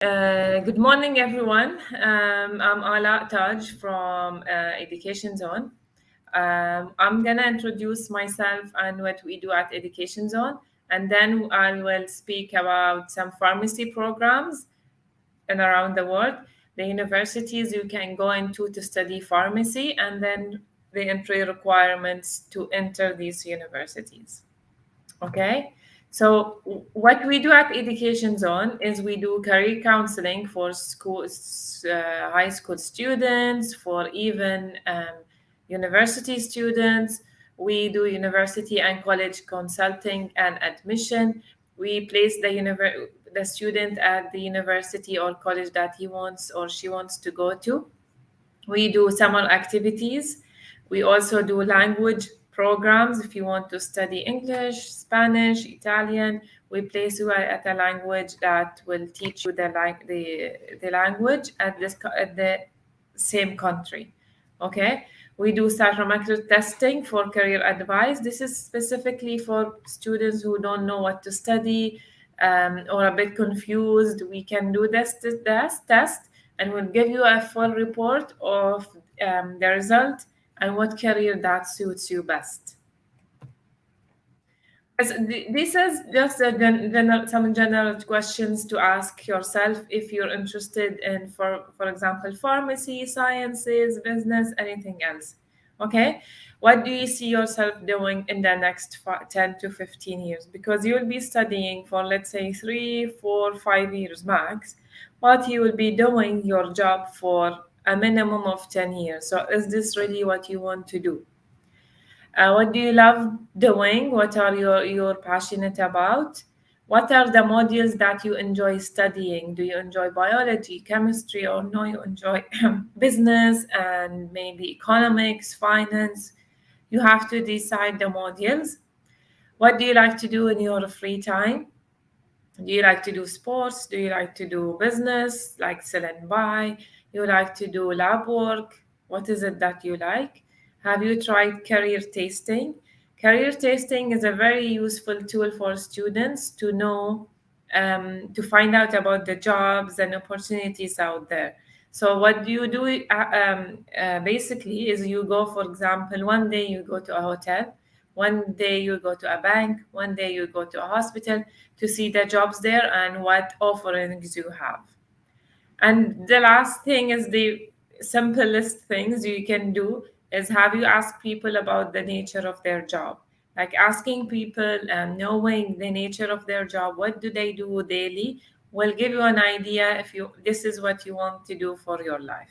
Good morning, everyone. I'm Alaa from Education Zone. I'm gonna introduce myself and what we do at Education Zone, and then I will speak about some pharmacy programs and around the world, the universities you can go into to study pharmacy, and then the entry requirements to enter these universities. Okay, so what we do at Education Zone is we do career counseling for schools, high school students, for even university students. We do university and college consulting and admission. We place the student at the university or college that he wants or she wants to go to. We do summer activities. We also do language programs. If you want to study English, Spanish, Italian, we place you at a language that will teach you the language at the same country. Okay. We do psychometric testing for career advice. This is specifically for students who don't know what to study or a bit confused. We can do this test and we'll give you a full report of the result and what career that suits you best. This is just some general questions to ask yourself if you're interested in, for example, pharmacy, sciences, business, anything else. Okay, what do you see yourself doing in the next 10 to 15 years? Because you will be studying for, let's say, 3, 4, 5 years max, but you will be doing your job for a minimum of 10 years. So is this really what you want to do? What do you love doing? What are you're passionate about? What are the modules that you enjoy studying? Do you enjoy biology, chemistry, or no, you enjoy business and maybe economics, finance? You have to decide the modules. What do you like to do in your free time? Do you like to do sports? Do you like to do business, like sell and buy? You like to do lab work? What is it that you like? Have you tried career tasting? Career tasting is a very useful tool for students to know, to find out about the jobs and opportunities out there. So what do you do basically is you go, for example, one day you go to a hotel, one day you go to a bank, one day you go to a hospital to see the jobs there and what offerings you have. And the last thing is the simplest things you can do is have you ask people about the nature of their job. Like asking people and knowing the nature of their job, what do they do daily, will give you an idea if you this is what you want to do for your life.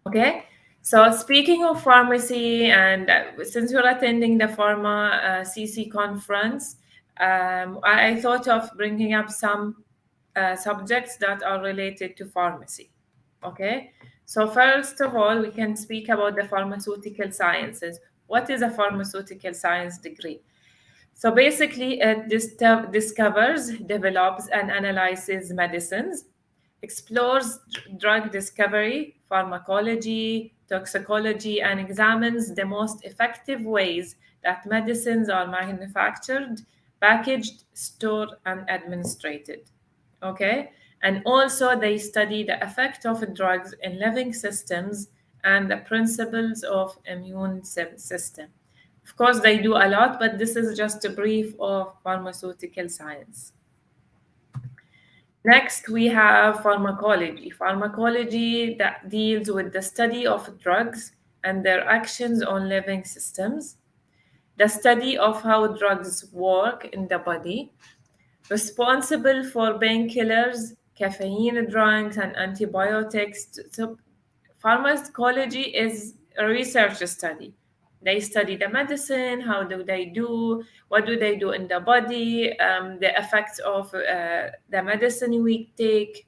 Okay. So speaking of pharmacy, and since we're attending the Pharma CC conference, I thought of bringing up some subjects that are related to pharmacy. Okay. So first of all, we can speak about the pharmaceutical sciences. What is a pharmaceutical science degree? So basically, it discovers, develops, and analyzes medicines, explores drug discovery, pharmacology, toxicology, and examines the most effective ways that medicines are manufactured, packaged, stored, and administered. Okay? And also, they study the effect of drugs in living systems and the principles of immune system. Of course, they do a lot, but this is just a brief of pharmaceutical science. Next, we have pharmacology. Pharmacology that deals with the study of drugs and their actions on living systems, the study of how drugs work in the body, responsible for painkillers, caffeine drugs, and antibiotics. So, pharmacology is a research study. They study the medicine, how do they do, what do they do in the body, the effects of the medicine we take,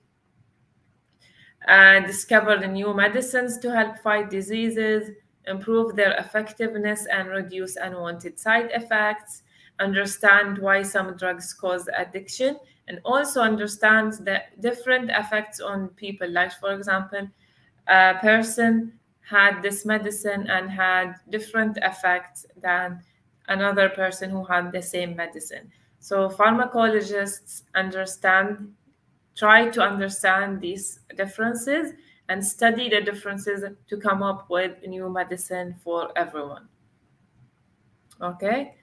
discover the new medicines to help fight diseases, improve their effectiveness and reduce unwanted side effects, understand why some drugs cause addiction, and also understand the different effects on people. Like, for example, a person had this medicine and had different effects than another person who had the same medicine. So pharmacologists understand try to understand these differences and study the differences to come up with new medicine for everyone. Okay.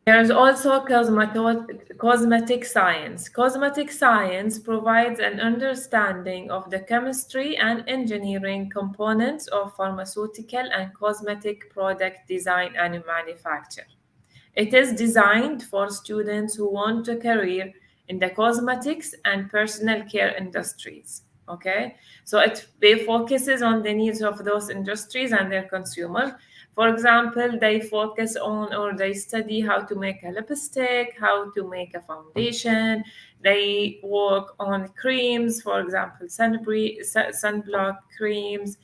There's also cosmetic science. Cosmetic science provides an understanding of the chemistry and engineering components of pharmaceutical and cosmetic product design and manufacture. It is designed for students who want a career in the cosmetics and personal care industries. Okay, so they focuses on the needs of those industries and their consumers. For example, they focus on or they study how to make a lipstick, how to make a foundation. They work on creams, for example, sunblock creams,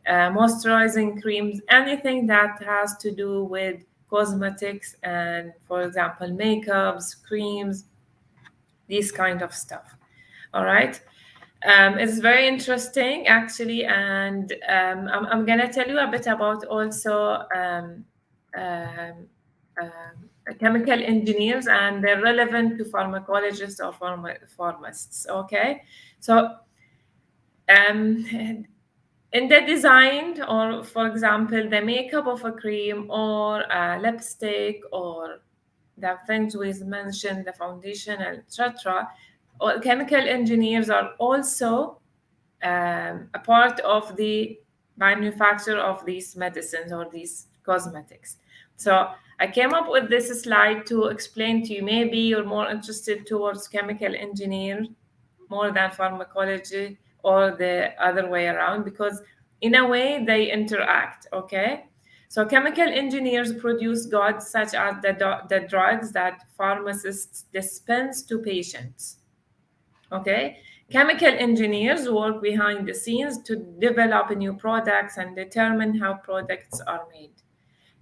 moisturizing creams, anything that has to do with cosmetics and, for example, makeups, creams, these kind of stuff. All right. It's very interesting, actually, and I'm gonna tell you a bit about also um, chemical engineers, and they're relevant to pharmacologists or pharmacists. Okay, so um, in the design, or for example, the makeup of a cream or a lipstick or the things we mentioned, the foundation, etc. Chemical engineers are also a part of the manufacture of these medicines or these cosmetics. So I came up with this slide to explain to you. Maybe you're more interested towards chemical engineer more than pharmacology or the other way around, because in a way they interact. Okay, so chemical engineers produce goods such as the drugs that pharmacists dispense to patients. Okay, chemical engineers work behind the scenes to develop new products and determine how products are made.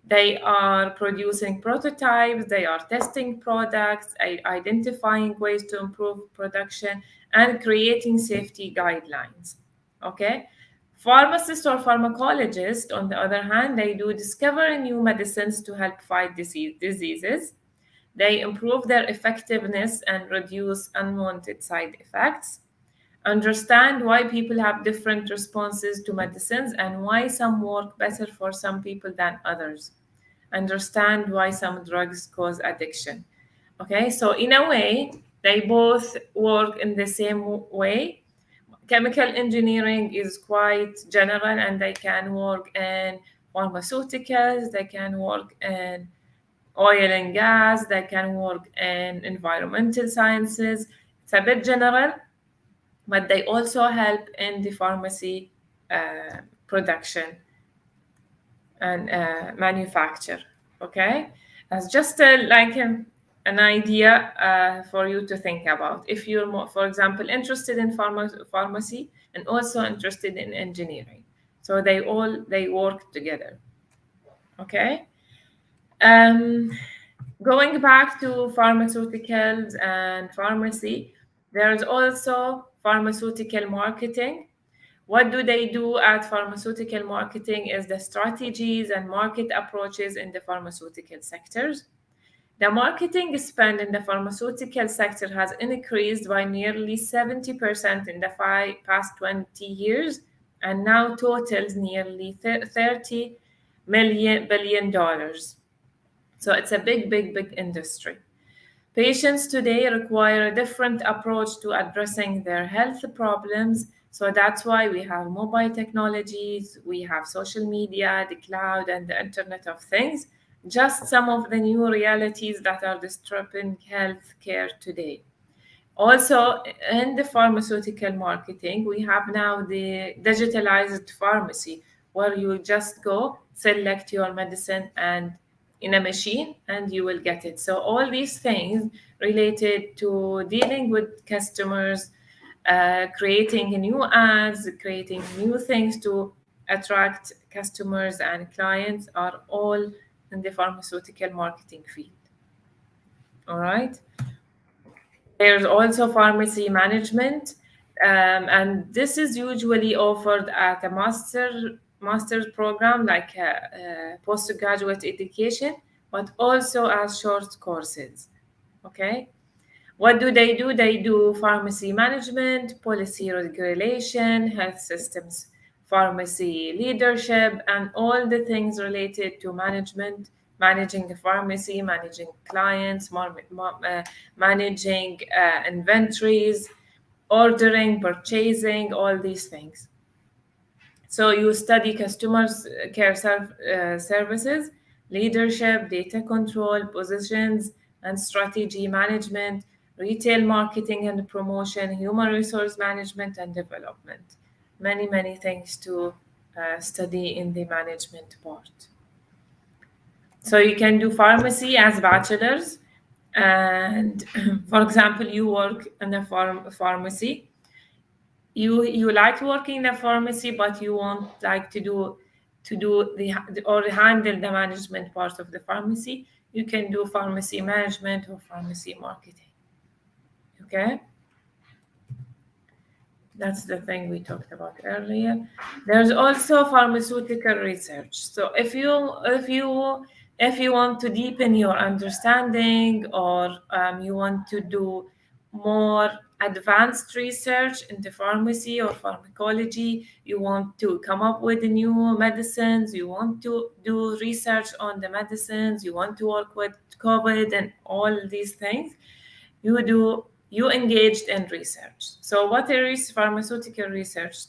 They are producing prototypes, they are testing products, identifying ways to improve production, and creating safety guidelines. Okay? Pharmacists or pharmacologists, on the other hand, they do discover new medicines to help fight diseases. They improve their effectiveness and reduce unwanted side effects. Understand why people have different responses to medicines and why some work better for some people than others. Understand why some drugs cause addiction. Okay, so in a way, they both work in the same way. Chemical engineering is quite general and they can work in pharmaceuticals, they can work in oil and gas, they can work in environmental sciences. It's a bit general, but they also help in the pharmacy production and manufacture. Okay, that's just an idea for you to think about if you're more, for example, interested in pharmacy and also interested in engineering. So they work together. Okay. um, Going back to pharmaceuticals and pharmacy, there's also pharmaceutical marketing. What do they do at pharmaceutical marketing is the strategies and market approaches in the pharmaceutical sectors. The marketing spend in the pharmaceutical sector has increased by nearly 70% in the past 20 years and now totals nearly $30 billion. So it's a big industry. Patients today require a different approach to addressing their health problems. So that's why we have mobile technologies, we have social media, the cloud, and the Internet of Things. Just some of the new realities that are disrupting healthcare today. Also, in the pharmaceutical marketing, we have now the digitalized pharmacy, where you just go select your medicine and in a machine and you will get it. So all these things related to dealing with customers, creating new ads, creating new things to attract customers and clients are all in the pharmaceutical marketing field. All right. There's also pharmacy management, and this is usually offered at a master's program like a postgraduate education, but also as short courses. Okay. What do? They do pharmacy management, policy regulation, health systems, pharmacy leadership, and all the things related to management, managing the pharmacy, managing clients, managing inventories, ordering, purchasing, all these things. So you study customers care services, leadership, data control, positions and strategy management, retail marketing and promotion, human resource management and development. Many, many things to study in the management part. So you can do pharmacy as bachelors, and for example, you work in a pharmacy. You like working in a pharmacy, but you want like to do the or handle the management part of the pharmacy. You can do pharmacy management or pharmacy marketing. Okay, that's the thing we talked about earlier. There's also pharmaceutical research. So if you want to deepen your understanding, or you want to do more advanced research into pharmacy or pharmacology, you want to come up with new medicines, you want to do research on the medicines, you want to work with COVID and all these things, you engaged in research. So what pharmaceutical research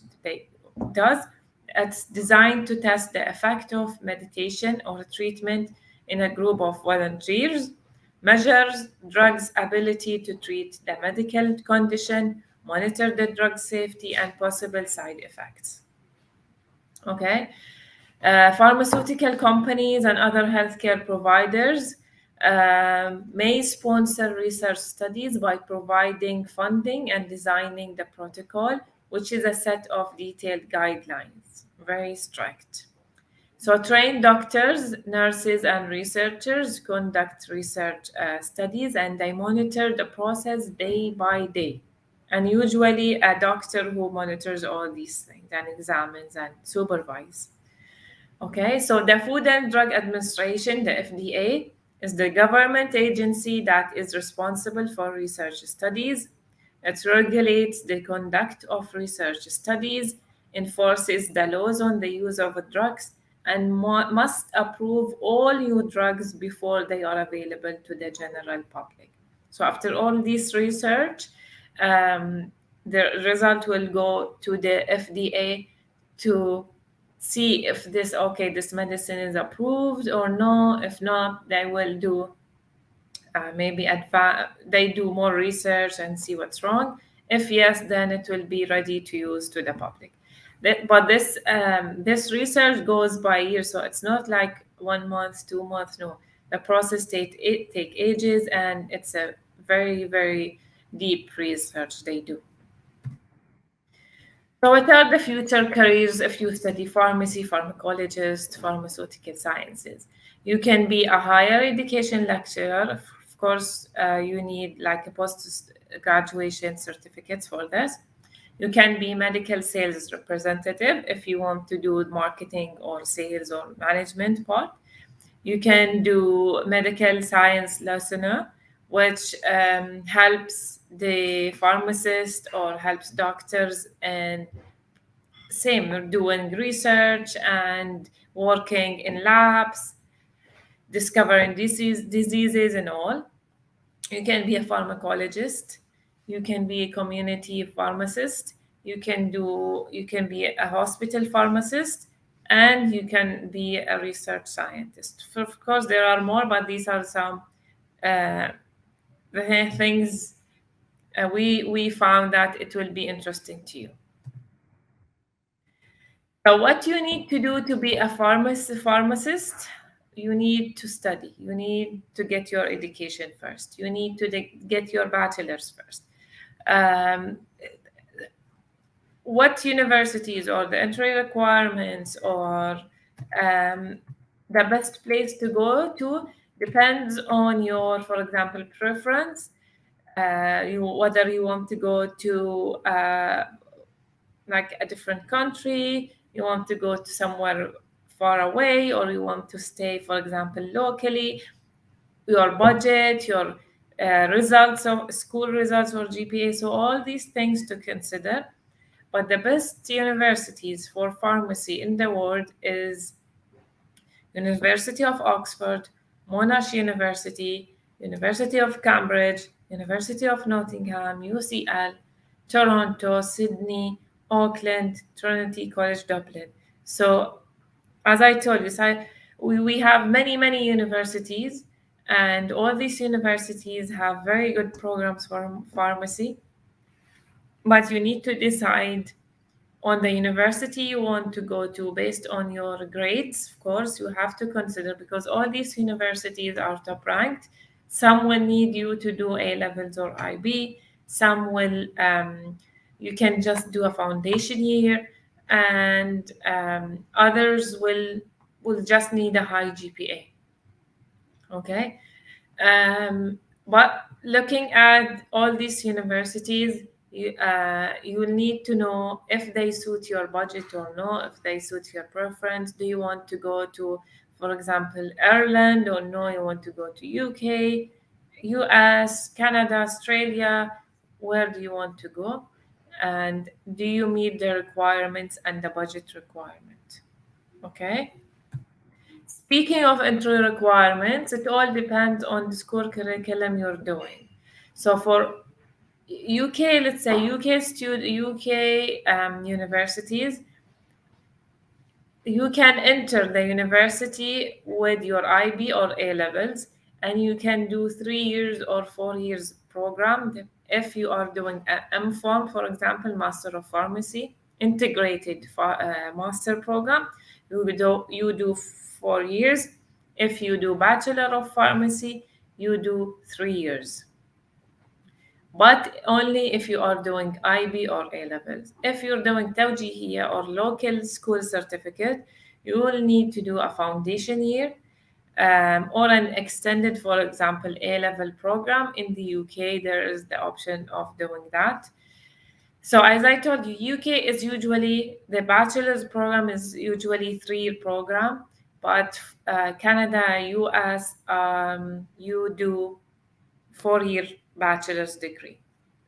does, it's designed to test the effect of medication or treatment in a group of volunteers, measures drugs ability to treat the medical condition, monitor the drug safety and possible side effects. Okay. Pharmaceutical companies and other healthcare providers may sponsor research studies by providing funding and designing the protocol, which is a set of detailed guidelines, very strict. So, trained doctors, nurses, and researchers conduct research studies, and they monitor the process day by day. And usually, a doctor who monitors all these things and examines and supervises. Okay, so the Food and Drug Administration, the FDA, is the government agency that is responsible for research studies. It regulates the conduct of research studies, enforces the laws on the use of drugs, and must approve all new drugs before they are available to the general public. So after all this research, the result will go to the FDA to see if this medicine is approved or no. If not, they will do they do more research and see what's wrong. If yes, then it will be ready to use to the public. But this research goes by years, so it's not like 1 month, 2 months. No, the process take ages, and it's a very, very deep research they do. So, what are the future careers if you study pharmacy, pharmacologist, pharmaceutical sciences? You can be a higher education lecturer. Of course, you need like a post graduation certificates for this. You can be medical sales representative if you want to do marketing or sales or management part. You can do medical science listener, which helps the pharmacist or helps doctors and same doing research and working in labs, discovering diseases and all. You can be a pharmacologist, you can be a community pharmacist, you can be a hospital pharmacist, and you can be a research scientist. Of course, there are more, but these are some the things we found that it will be interesting to you. So what you need to do to be a pharmacist, you need to study. You need to get your education first. You need to get your bachelor's first. What universities or the entry requirements or the best place to go to depends on your, for example, preference. Whether you want to go to like a different country, you want to go to somewhere far away, or you want to stay, for example, locally, your budget, your results of school results or GPA. So all these things to consider. But the best universities for pharmacy in the world is University of Oxford, Monash University, University of Cambridge, University of Nottingham, UCL, Toronto, Sydney, Auckland, Trinity College Dublin. So as I told you, we have many universities, and all these universities have very good programs for pharmacy, but you need to decide on the university you want to go to based on your grades. Of course, you have to consider, because all these universities are top ranked. Some will need you to do A levels or IB. Some will you can just do a foundation year, and others will just need a high GPA. Okay. But looking at all these universities, you will need to know if they suit your budget or no, if they suit your preference. Do you want to go to, for example, Ireland, or no, you want to go to UK, US, Canada, Australia? Where do you want to go? And do you meet the requirements and the budget requirement? Okay. Speaking of entry requirements, it all depends on the school curriculum you're doing. So for UK, let's say UK universities, you can enter the university with your IB or A levels, and you can do 3 years or 4 years program. If you are doing an MPharm, for example, Master of Pharmacy, integrated master program, you do 4 years. If you do Bachelor of Pharmacy, you do 3 years, but only if you are doing IB or A levels. If you're doing توجيهية or local school certificate, you will need to do a foundation year, or an extended, for example, A level program. In the UK, there is the option of doing that. So as I told you, UK is usually, the bachelor's program is usually 3-year program, but Canada, US, you do 4-year bachelor's degree.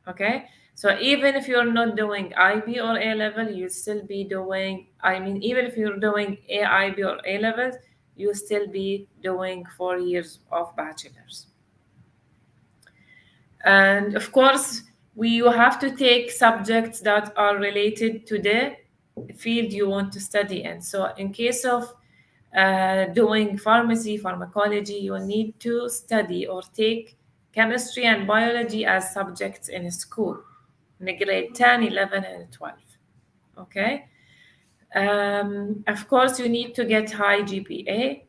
Okay, so even if you're not doing IB or A level, you still be doing, I mean, even if you're doing AIB or A levels, you still be doing 4 years of bachelor's. And of course, you have to take subjects that are related to the field you want to study in. So in case of doing pharmacy, pharmacology, you need to study or take chemistry and biology as subjects in school, in grade 10, 11, and 12. Okay. Of course, you need to get high GPA.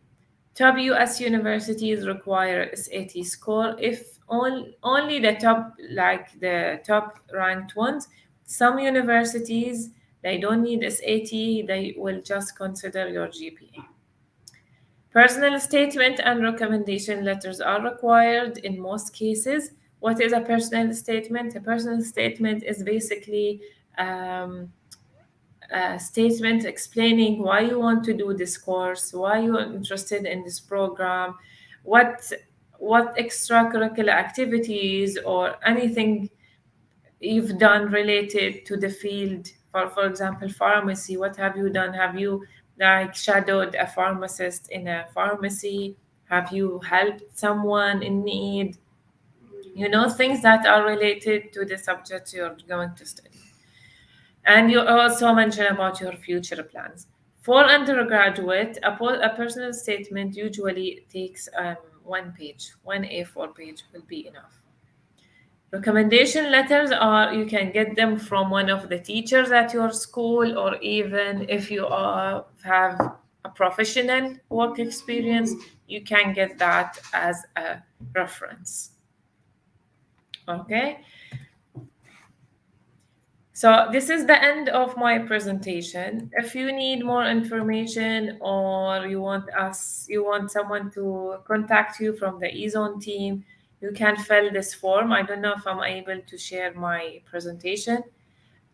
Top US universities require SAT score. If only the top, like the top ranked ones. Some universities, they don't need SAT, they will just consider your GPA. Personal statement and recommendation letters are required in most cases. What is a personal statement? A personal statement is basically a statement explaining why you want to do this course, why you're interested in this program, what extracurricular activities or anything you've done related to the field. For example, pharmacy, what have you done? Have you like shadowed a pharmacist in a pharmacy? Have you helped someone in need? Things that are related to the subject you're going to study. And you also mentioned about your future plans. For undergraduate, a personal statement usually takes 1 page, one A4 page will be enough. Recommendation letters you can get them from one of the teachers at your school, or even if you have a professional work experience, you can get that as a reference. Okay. So this is the end of my presentation. If you need more information, or you want someone to contact you from the eZone team, you can fill this form. I don't know if I'm able to share my presentation,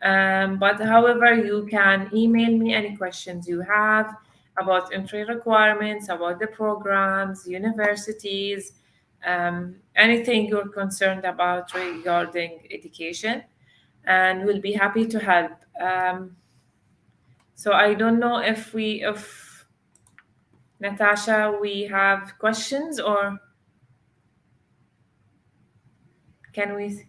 but however, you can email me any questions you have about entry requirements, about the programs, universities, anything you're concerned about regarding education, and we'll be happy to help. So I don't know if Natasha, we have questions, or can we?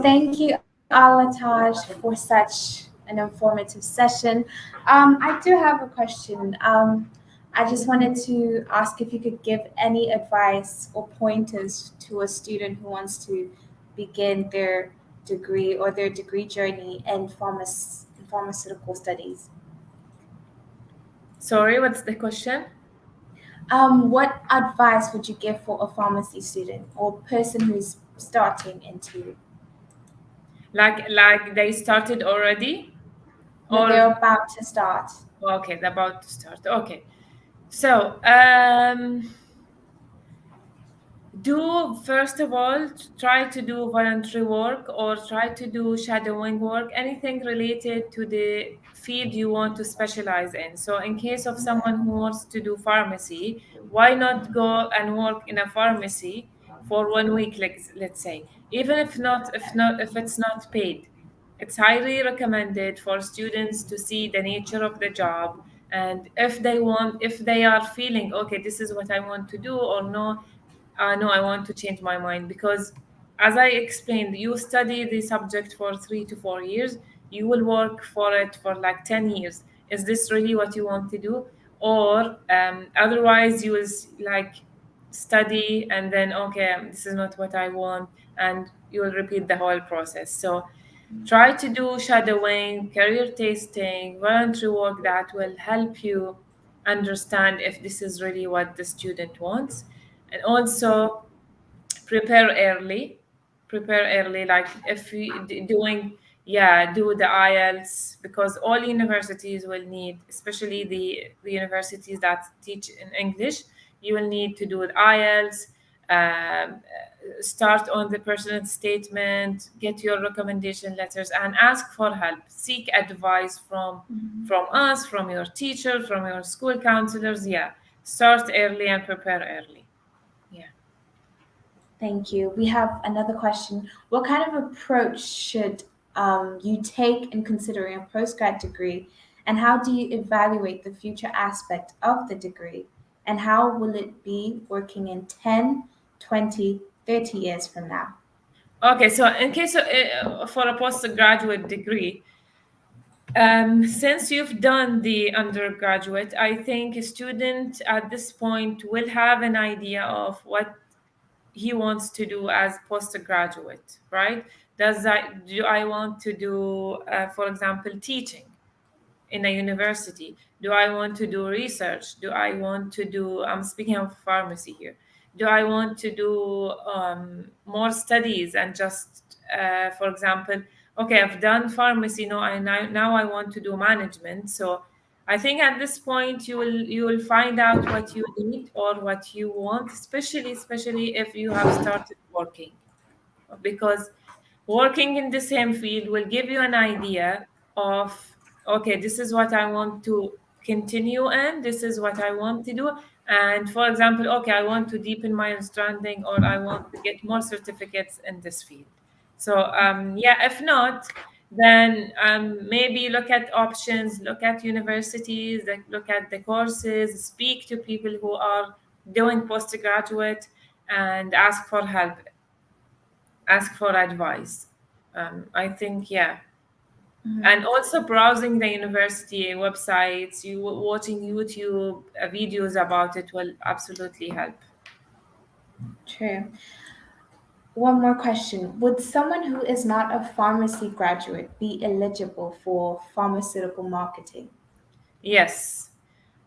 Thank you, Alataj, for such an informative session. I do have a question. I just wanted to ask if you could give any advice or pointers to a student who wants to begin their degree or their degree journey in pharmaceutical studies. Sorry, what's the question? What advice would you give for a pharmacy student or person who's starting into? Like they started already, No, or they're about to start. okay, they're about to start. Okay, so do first of all try to do voluntary work or try to do shadowing work, anything related to the field you want to specialize in. So in case of someone who wants to do pharmacy, why not go and work in a pharmacy for 1 week, like, let's say, even if it's not paid. It's highly recommended for students to see the nature of the job, and if they are feeling okay, this is what I want to do, or no, no, I want to change my mind. Because, as I explained, you study the subject for 3 to 4 years, you will work for it for like 10 years. Is this really what you want to do? Or otherwise, you will like study and then, okay, this is not what I want, and you will repeat the whole process. So, try to do shadowing, career tasting, voluntary work that will help you understand if this is really what the student wants. And also prepare early. Prepare early, like if you doing, yeah, do the IELTS, because all universities will need, especially the universities that teach in English, you will need to do the IELTS. Start on the personal statement, get your recommendation letters, and ask for help. Seek advice from us, from your teacher, from your school counselors. Yeah, start early and prepare early. Yeah. Thank you. We have another question. What kind of approach should you take in considering a postgrad degree, and how do you evaluate the future aspect of the degree? And how will it be working in 10, 20, 30 years from now? Okay, so in case of, for a postgraduate degree, since you've done the undergraduate, I think a student at this point will have an idea of what he wants to do as postgraduate, right? Do I want to do, for example, teaching in a university? Do I want to do research? Do I want to do, I'm speaking of pharmacy here. Do I want to do more studies and just, for example, okay, I've done pharmacy, no, now I want to do management. So I think at this point you will find out what you need or what you want, especially if you have started working, because working in the same field will give you an idea of, okay, this is what I want to continue in, this is what I want to do. And for example, okay, I want to deepen my understanding, or I want to get more certificates in this field. So yeah, if not, then maybe look at options, look at universities, like, look at the courses, speak to people who are doing postgraduate, and ask for help, ask for advice. I think, yeah. And also browsing the university websites, you watching YouTube videos about it will absolutely help. True. One more question. Would someone who is not a pharmacy graduate be eligible for pharmaceutical marketing? Yes.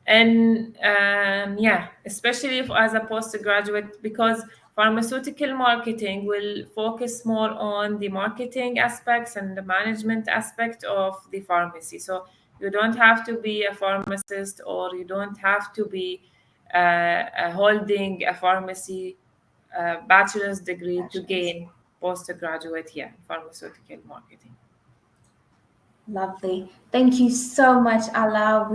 And yeah, especially if as a postgraduate, because pharmaceutical marketing will focus more on the marketing aspects and the management aspect of the pharmacy. So you don't have to be a pharmacist, or you don't have to be holding a pharmacy bachelor's degree to Bachelor's. gain postgraduate, yeah, pharmaceutical marketing. Lovely. Thank you so much, Alaa.